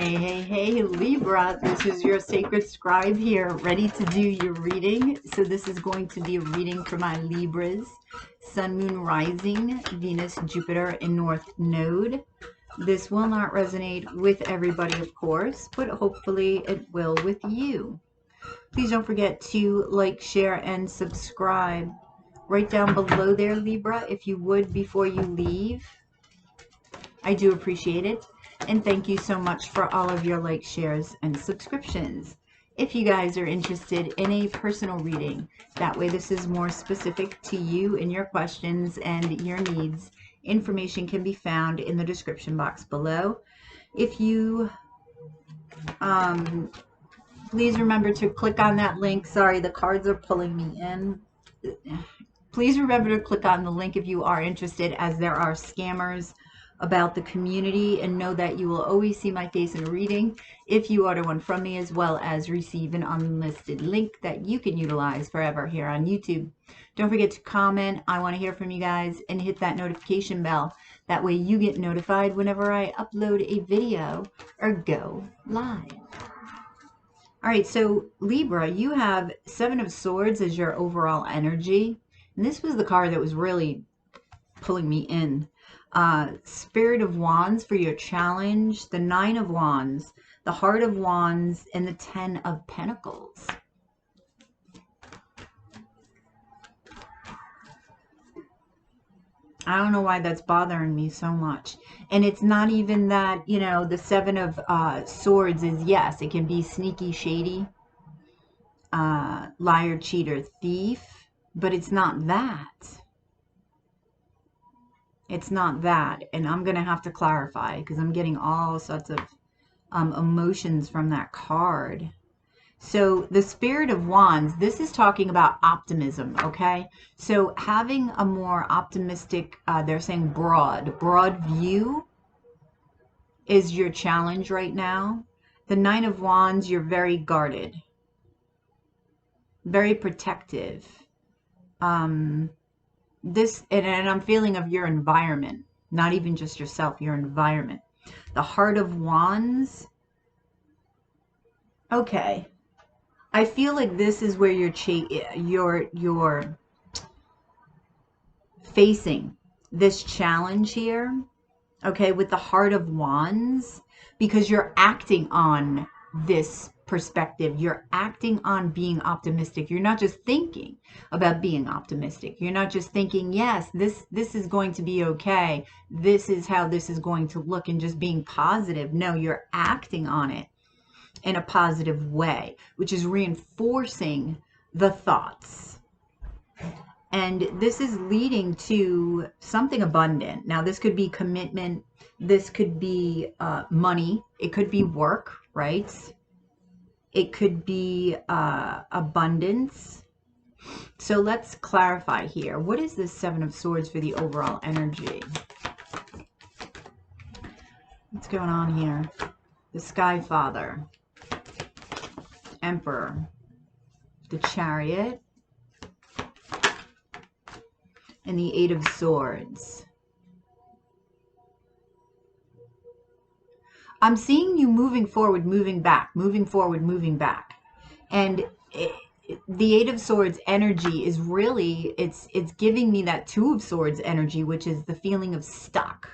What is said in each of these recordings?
Hey, hey, hey, Libra, this is your sacred scribe here, ready to do your reading. So this is going to be a reading for my Libras, Sun, Moon, Rising, Venus, Jupiter, and North Node. This will not resonate with everybody, of course, but hopefully it will with you. Please don't forget to like, share, and subscribe. Right down below there, Libra, if you would, before you leave. I do appreciate it. And thank you so much for all of your likes, shares, and subscriptions. If you guys are interested in a personal reading, that way this is more specific to you and your questions and your needs, information can be found in the description box below. If you, please remember to click on that link. Sorry, the cards are pulling me in. Please remember to click on the link if you are interested, as there are scammers about the community, and know that you will always see my face in a reading if you order one from me, as well as receive an unlisted link that you can utilize forever here on YouTube. Don't forget to comment. I want to hear from you guys, and hit that notification bell. That way you get notified whenever I upload a video or go live. All right, so Libra, you have Seven of Swords as your overall energy. And this was the card that was really pulling me in. Spirit of Wands for your challenge, the Nine of Wands, the Heart of Wands, and the Ten of Pentacles. I don't know why that's bothering me so much. And it's not even that, you know, the Seven of Swords is, yes, it can be sneaky, shady, liar, cheater, thief, but it's not that. It's not that, and I'm going to have to clarify because I'm getting all sorts of emotions from that card. So the Spirit of Wands, this is talking about optimism, okay? So having a more optimistic, they're saying broad view is your challenge right now. The Nine of Wands, you're very guarded, very protective. This, and I'm feeling of your environment, not even just yourself, your environment. The Heart of Wands. Okay. I feel like this is where you're facing this challenge here. Okay, with the Heart of Wands, because you're acting on this perspective. You're acting on being optimistic. You're not just thinking about being optimistic. You're not just thinking, yes, this is going to be okay. This is how this is going to look, and just being positive. No, you're acting on it in a positive way, which is reinforcing the thoughts. And this is leading to something abundant. Now, this could be commitment. This could be money. It could be work, right? It could be abundance. So let's clarify here. What is this Seven of Swords for the overall energy? What's going on here? The Sky Father, Emperor, the Chariot, and the Eight of Swords. I'm seeing you moving forward, moving back, moving forward, moving back. And the Eight of Swords energy is really, it's giving me that Two of Swords energy, which is the feeling of stuck.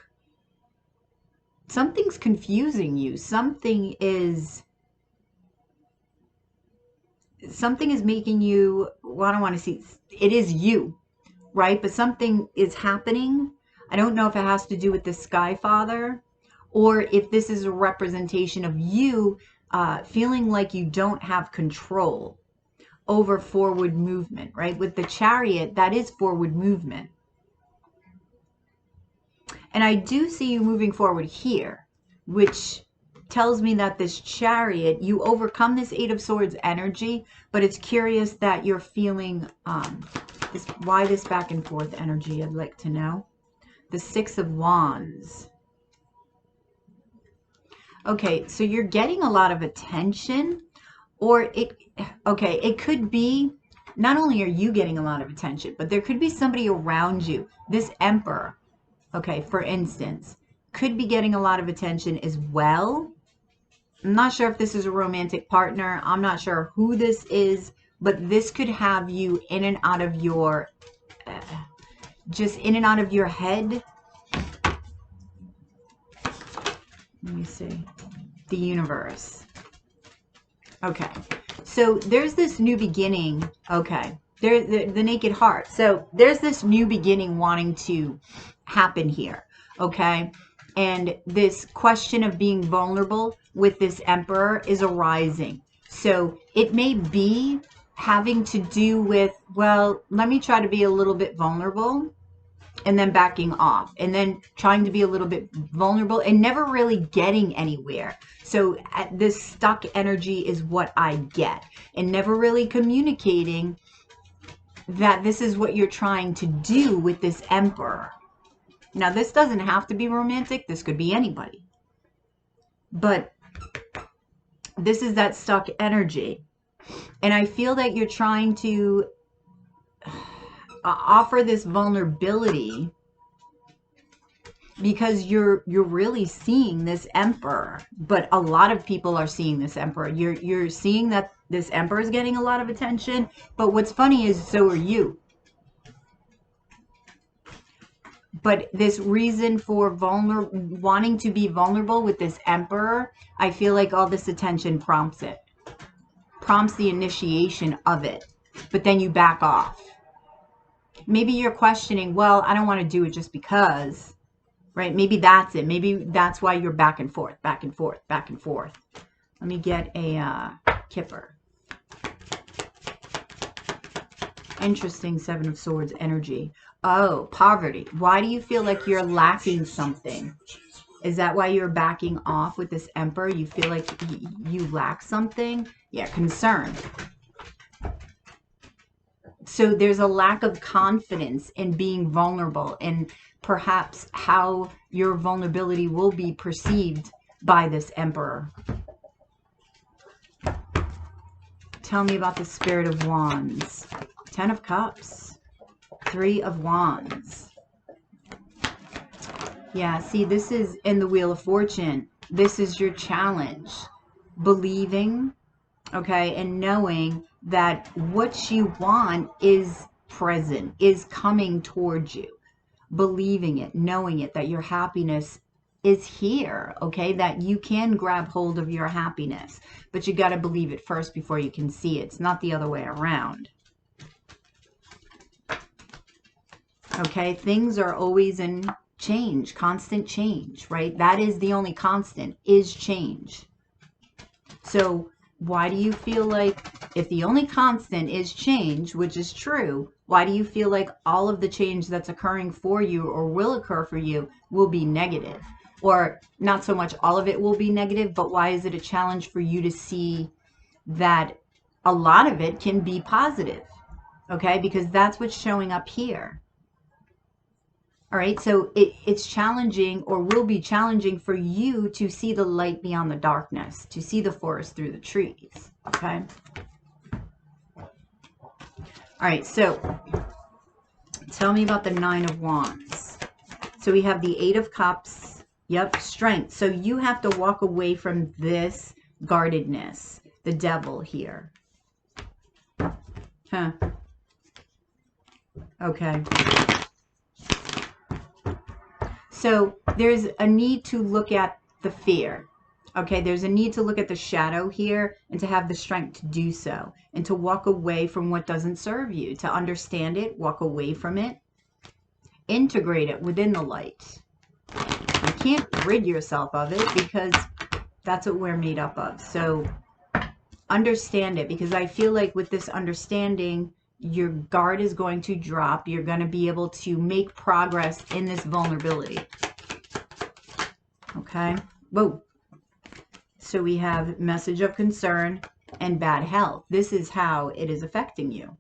Something's confusing you. Something is making you, well, I don't want to see, it is you, right? But something is happening. I don't know if it has to do with the Sky Father, or if this is a representation of you feeling like you don't have control over forward movement, right? With the Chariot, that is forward movement. And I do see you moving forward here, which tells me that this Chariot, you overcome this Eight of Swords energy, but it's curious that you're feeling, why this back and forth energy, I'd like to know. The Six of Wands. Okay, so you're getting a lot of attention, or it could be, not only are you getting a lot of attention, but there could be somebody around you. This Emperor, okay, for instance, could be getting a lot of attention as well. I'm not sure if this is a romantic partner. I'm not sure who this is, but this could have you in and out of your, just in and out of your head. Let me see. The universe. Okay. So there's this new beginning. Okay. The naked heart. So there's this new beginning wanting to happen here. Okay. And this question of being vulnerable with this emperor is arising. So it may be having to do with, well, let me try to be a little bit vulnerable, and then backing off, and then trying to be a little bit vulnerable and never really getting anywhere. So this stuck energy is what I get, and never really communicating that this is what you're trying to do with this emperor. Now, this doesn't have to be romantic. This could be anybody. But this is that stuck energy. And I feel that you're trying to offer this vulnerability because you're really seeing this emperor. But a lot of people are seeing this emperor. You're seeing that this emperor is getting a lot of attention. But what's funny is so are you. But this reason for wanting to be vulnerable with this emperor, I feel like all this attention prompts it. Prompts the initiation of it. But then you back off. Maybe you're questioning, well, I don't want to do it just because, right? Maybe that's it. Maybe that's why you're back and forth, back and forth, back and forth. Let me get a kipper. Interesting, Seven of Swords energy. Oh, poverty. Why do you feel like you're lacking something? Is that why you're backing off with this emperor? You feel like you lack something? Yeah, concern. So there's a lack of confidence in being vulnerable, and perhaps how your vulnerability will be perceived by this emperor. Tell me about the Spirit of Wands. Ten of Cups. Three of Wands. Yeah, see, this is in the Wheel of Fortune. This is your challenge. Believing, okay, and knowing that what you want is present, is coming towards you. Believing it, knowing it, that your happiness is here, okay, that you can grab hold of your happiness. But you got to believe it first before you can see it. It's not the other way around. Okay, things are always in change, constant change, right? That is the only constant, is change. So why do you feel like, if the only constant is change, which is true, why do you feel like all of the change that's occurring for you or will occur for you will be negative? Or not so much all of it will be negative, but why is it a challenge for you to see that a lot of it can be positive? Okay, because that's what's showing up here. All right, so it's challenging, or will be challenging, for you to see the light beyond the darkness, to see the forest through the trees, okay? All right, so tell me about the Nine of Wands. So we have the Eight of Cups, yep, strength. So you have to walk away from this guardedness, the devil here. Huh. Okay. So there's a need to look at the fear. Okay, there's a need to look at the shadow here and to have the strength to do so, and to walk away from what doesn't serve you, to understand it, walk away from it, integrate it within the light. You can't rid yourself of it, because that's what we're made up of. So understand it, because I feel like with this understanding, your guard is going to drop. You're going to be able to make progress in this vulnerability. Okay. Whoa. So we have message of concern and bad health. This is how it is affecting you.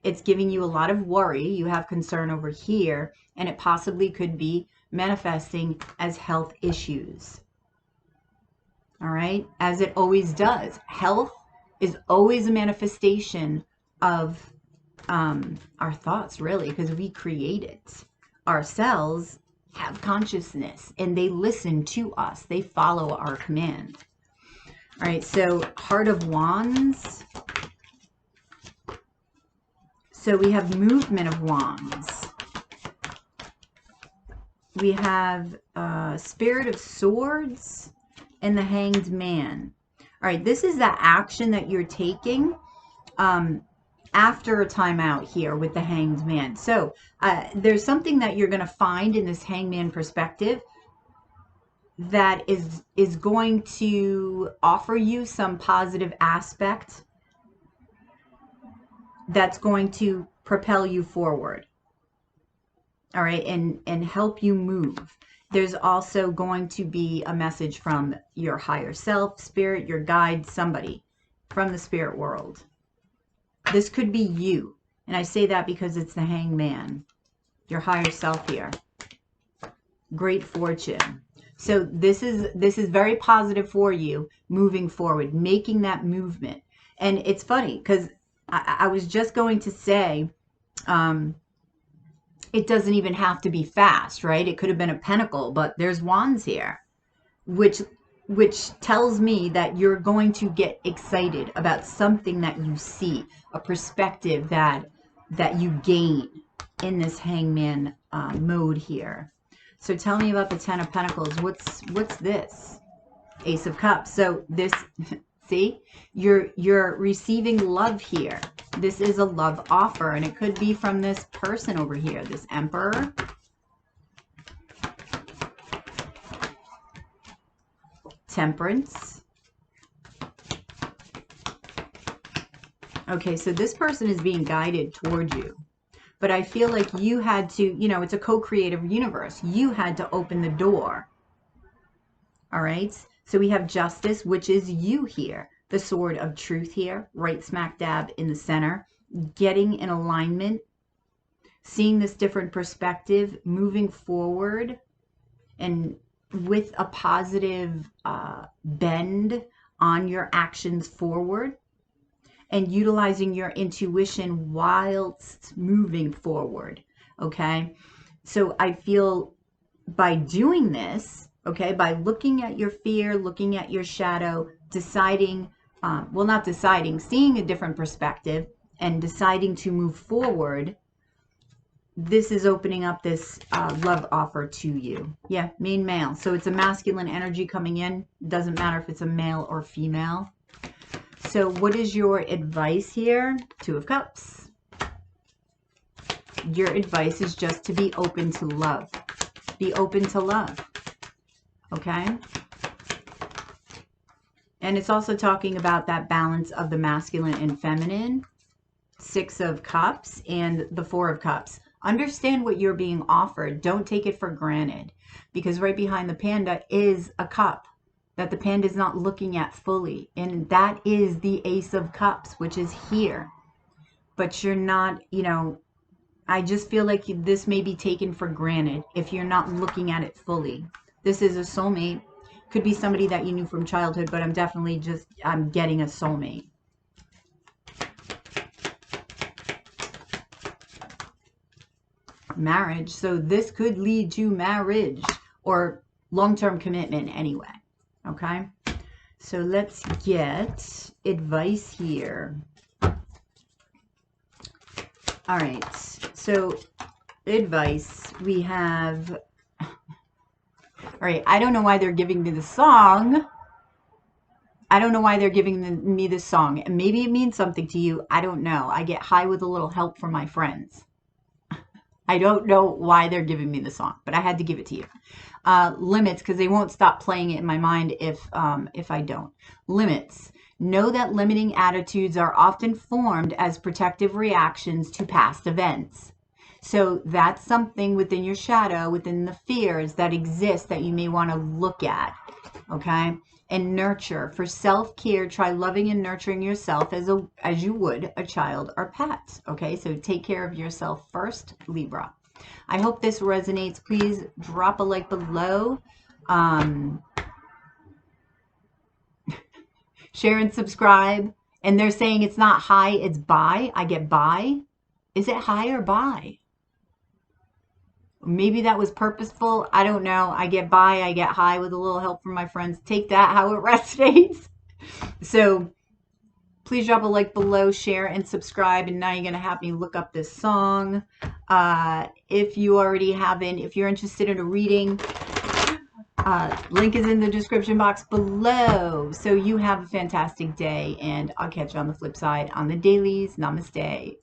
It's giving you a lot of worry. You have concern over here, and it possibly could be manifesting as health issues. All right. As it always does. Health is always a manifestation of our thoughts, really, because we create it. Our cells have consciousness, and they listen to us. They follow our command. All right, so Heart of Wands. So we have Movement of Wands. We have Spirit of Swords and the Hanged Man. All right, this is that action that you're taking after a timeout here with the Hanged Man. So there's something that you're going to find in this Hangman perspective that is going to offer you some positive aspect that's going to propel you forward. All right, and help you move. There's also going to be a message from your higher self, spirit, your guide, somebody from the spirit world. This could be you. And I say that because it's the Hangman, your higher self here. Great fortune. So this is very positive for you moving forward, making that movement. And it's funny because I was just going to say, it doesn't even have to be fast, right? It could have been a pentacle, but there's wands here, which tells me that you're going to get excited about something that you see, a perspective that you gain in this Hangman mode here. So tell me about the Ten of Pentacles. What's this? Ace of Cups. So this, see, you're receiving love here. This is a love offer, and it could be from this person over here, this Emperor. Temperance. Okay, so this person is being guided toward you. But I feel like you had to, you know, it's a co-creative universe. You had to open the door. All right. So we have Justice, which is you here. The Sword of Truth here, right smack dab in the center. Getting in alignment. Seeing this different perspective. Moving forward. And with a positive bend on your actions forward. And utilizing your intuition whilst moving forward, okay? So I feel by doing this, okay, by looking at your fear, looking at your shadow, deciding, well, not deciding, seeing a different perspective and deciding to move forward, this is opening up this love offer to you. Yeah, main male. So it's a masculine energy coming in. Doesn't matter if it's a male or female. So what is your advice here? Two of Cups. Your advice is just to be open to love. Be open to love. Okay? And it's also talking about that balance of the masculine and feminine. Six of Cups and the Four of Cups. Understand what you're being offered. Don't take it for granted. Because right behind the panda is a cup that the panda is not looking at fully. And that is the Ace of Cups, which is here. But you're not, you know, I just feel like this may be taken for granted if you're not looking at it fully. This is a soulmate. Could be somebody that you knew from childhood, but I'm definitely just, I'm getting a soulmate. Marriage. So this could lead to marriage or long-term commitment anyway. Okay, so let's get advice here. All right, so advice we have. All right, I don't know why they're giving me the song. I don't know why they're giving me this song. And maybe it means something to you. I don't know. I get high with a little help from my friends. I don't know why they're giving me the song, but I had to give it to you. Limits, because they won't stop playing it in my mind if I don't. Limits. Know that limiting attitudes are often formed as protective reactions to past events. So that's something within your shadow, within the fears that exist that you may want to look at, okay? And nurture. For self-care, try loving and nurturing yourself as you would a child or pet, okay? So take care of yourself first, Libra. I hope this resonates. Please drop a like below. Share and subscribe. And they're saying it's not high, it's buy. I get buy. Is it high or buy? Maybe that was purposeful. I don't know. I get by, I get high with a little help from my friends. Take that how it resonates. So please drop a like below, share, and subscribe. And now you're going to have me look up this song. If you already haven't, if you're interested in a reading, link is in the description box below. So you have a fantastic day, and I'll catch you on the flip side on the dailies. Namaste.